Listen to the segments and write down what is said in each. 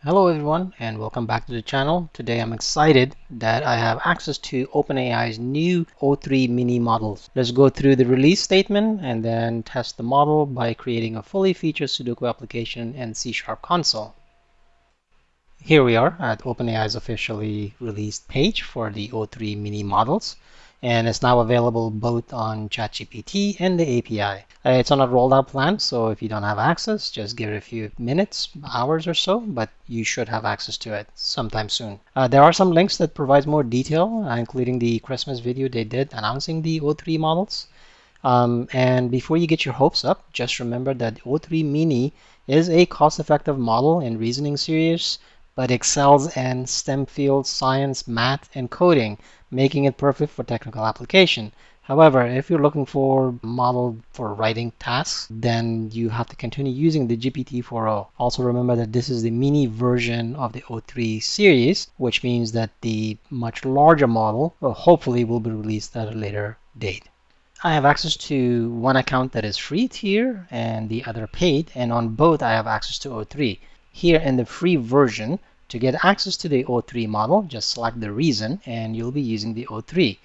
Hello everyone and welcome back to the channel. Today I'm excited that I have access to OpenAI's new O3 mini models. Let's go through the release statement and then test the model by creating a fully featured Sudoku application in C# console. Here we are at OpenAI's officially released page for the O3 mini models, and it's now available both on ChatGPT and the API. It's on a rolled out plan, so if you don't have access, just give it a few minutes, hours or so, but you should have access to it sometime soon. There are some links that provide more detail, including the Christmas video they did announcing the O3 models. And before you get your hopes up, just remember that O3 Mini is a cost-effective model in reasoning series, but excels in STEM fields, science, math, and coding, making it perfect for technical application. However, if you're looking for a model for writing tasks, then you have to continue using the GPT-4o. Also remember that this is the mini version of the O3 series, which means that the much larger model hopefully will be released at a later date. I have access to one account that is free tier and the other paid, and on both I have access to O3. Here in the free version, to get access to the O3 model, just select the reason and you'll be using the O3.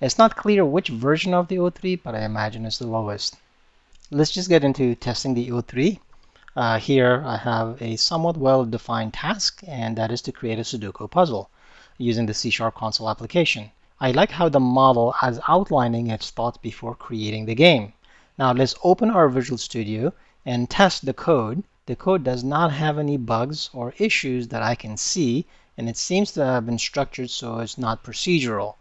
It's not clear which version of the O3, but I imagine it's the lowest. Let's just get into testing the O3. Here I have a somewhat well-defined task, and that is to create a Sudoku puzzle using the C# console application. I like how the model is outlining its thoughts before creating the game. Now let's open our Visual Studio and test the code. The code does not have any bugs or issues that I can see, and it seems to have been structured so it's not procedural.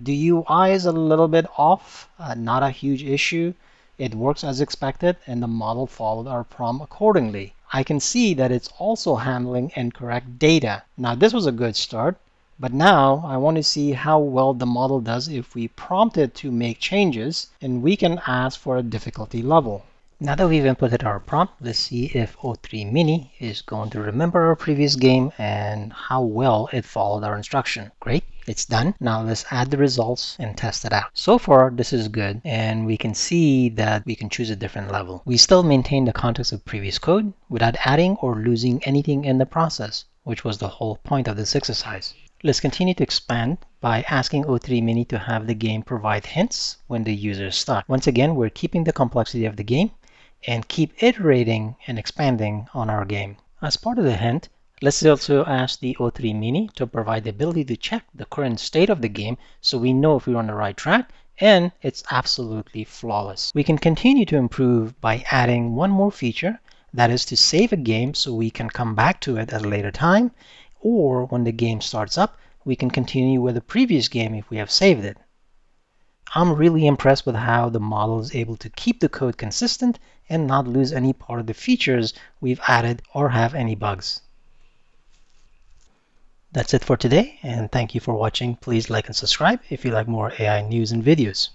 The UI is a little bit off, not a huge issue. It works as expected, and the model followed our prompt accordingly. I can see that it's also handling incorrect data. Now this was a good start, but now I want to see how well the model does if we prompt it to make changes, and we can ask for a difficulty level. Now that we've inputted our prompt, let's see if O3 Mini is going to remember our previous game and how well it followed our instruction. Great, it's done. Now let's add the results and test it out. So far, this is good, and we can see that we can choose a different level. We still maintain the context of previous code without adding or losing anything in the process, which was the whole point of this exercise. Let's continue to expand by asking O3 Mini to have the game provide hints when the user is stuck. Once again, we're keeping the complexity of the game and keep iterating and expanding on our game. As part of the hint, let's also ask the O3 Mini to provide the ability to check the current state of the game so we know if we're on the right track and it's absolutely flawless. We can continue to improve by adding one more feature, that is to save a game so we can come back to it at a later time, or when the game starts up, we can continue with the previous game if we have saved it. I'm really impressed with how the model is able to keep the code consistent and not lose any part of the features we've added or have any bugs. That's it for today, and thank you for watching. Please like and subscribe if you like more AI news and videos.